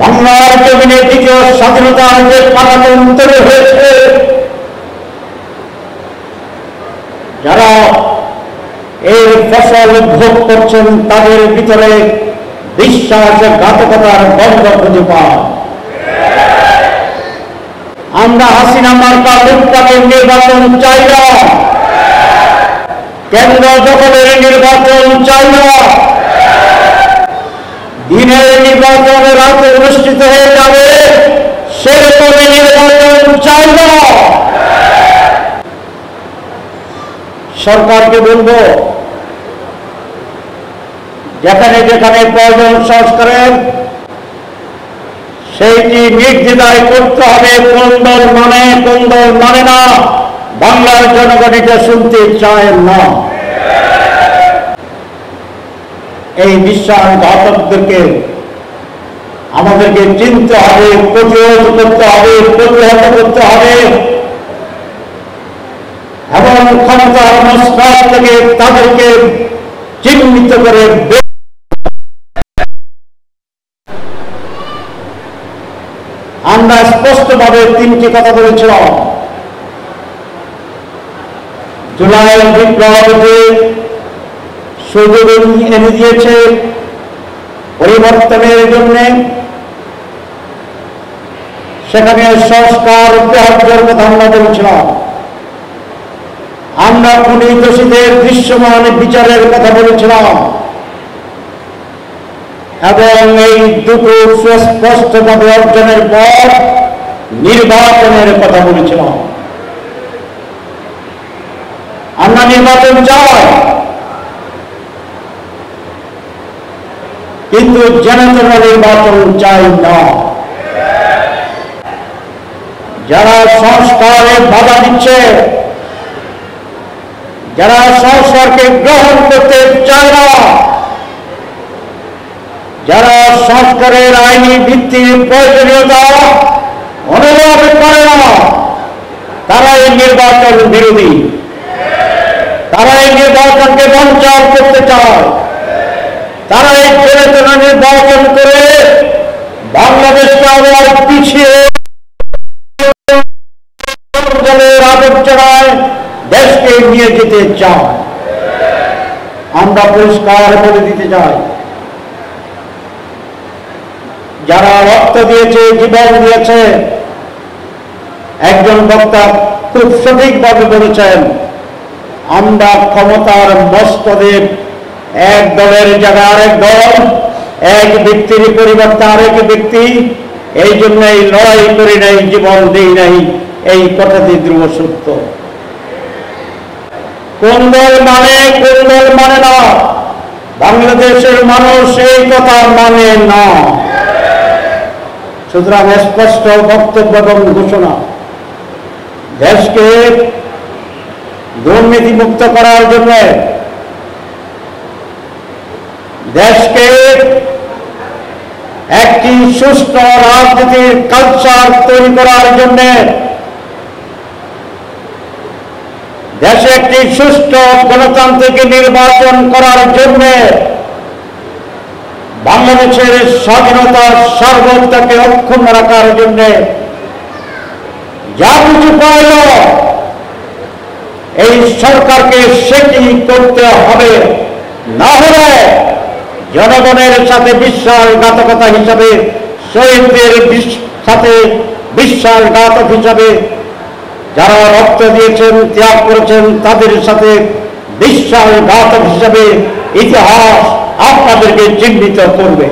বাংলার জমিনে দ্বিতীয় স্বাধীনতার যে পালাতন তৈরি হয়েছে, যারা এর ফসল ভোগ করছেন তাদের ভিতরে বিশ্বাসঘাতকতার গন্ধ খুঁজে পায়। আমরা হাসিনা মার্কা লুটপাটের নির্বাচন চাই না, কেন্দ্র দখলের নির্বাচন চাই না, দিনের নির্বাচন রাতে অনুষ্ঠিত হয়ে যাবে সেরকম নির্বাচন চাই না। সরকারকে বলবো, যেখানে যেখানে প্রয়োজন সংস্কারের সেইটি নির্দ্বিধায় করতে হবে। কোন দল মানে না, বাংলার জনগণ এটা শুনতে চায় না। এই বিশ্বাসঘাতকদেরকে আমাদেরকে চিনতে হবে, প্রতিহত করতে হবে, প্রতিহত করতে হবে এবং ক্ষমতার মস্তক থেকে তাদেরকে চিহ্নিত করে আমরা স্পষ্টভাবে তিনটি কথা বলেছিলাম। জুলাই বিপ্লব যে সুযোগ এনে দিয়েছে পরিবর্তনের জন্য, সেখানে সংস্কার অব্যাহতের কথা আমরা বলেছিলাম। আমরা খুনি দোষীদের দৃশ্যমান বিচারের কথা বলেছিলাম এবং এই দুটো সুস্পষ্টভাবে অর্জনের পর নির্বাচনের কথা বলেছিলাম। আমরা নির্বাচন চাই, কিন্তু যেন তেন নির্বাচন চাই না। যারা সংস্কারে বাধা দিচ্ছে, যারা সংস্কারকে গ্রহণ করতে চায় না, যারা সংস্কারের আইনি ভিত্তির প্রয়োজনীয়তা অনুভব করে না, তারা এই নির্বাচন বিরোধী, তারা এই নির্বাচনকে বঞ্চন করতে চায়, তারা এই চেতনা নির্বাচন করে বাংলাদেশকে আবার পিছিয়ে আবর্জনায় দেশকে নিয়ে যেতে চায়। আমরা পরিষ্কার বলে দিতে চাই, যারা রক্ত দিয়েছে, জীবন দিয়েছে, একজন বক্তা খুব সঠিকভাবে বলেছেন, আমরা ক্ষমতার মস্তদের এক দলের জায়গায় আরেক দল, এক ব্যক্তির পরিবর্তে আরেক ব্যক্তি, এই জন্যই লড়াই করি নাই, জীবন দেই নাই, এই কথাটি ধ্রুব সত্য। কোন দল মানে না, বাংলাদেশের মানুষ এই কথা মানে না। সুতরাং স্পষ্ট বক্তব্য এবং ঘোষণা, দেশকে দুর্নীতি মুক্ত করার জন্য, দেশকে একটি সুষ্ঠু রাজনীতির কালচার তৈরি করার জন্য, দেশে একটি সুষ্ঠু গণতান্ত্রিক নির্বাচন করার জন্য, বাংলাদেশের স্বাধীনতার সার্বভৌমত্বকে অক্ষুণ্ণ রাখার জন্য যা কিছু পাইল, এই সরকারকে সেটি করতে হবে। না হলে জনগণের সাথে বিশ্বাসঘাতকতা হিসাবে, শহীদদের সাথে বিশ্বাসঘাতক হিসাবে, যারা রক্ত দিয়েছেন, ত্যাগ করেছেন, তাদের সাথে বিশ্বাসঘাতক হিসাবে ইতিহাস আপনাদেরকে চিহ্নিত করবে।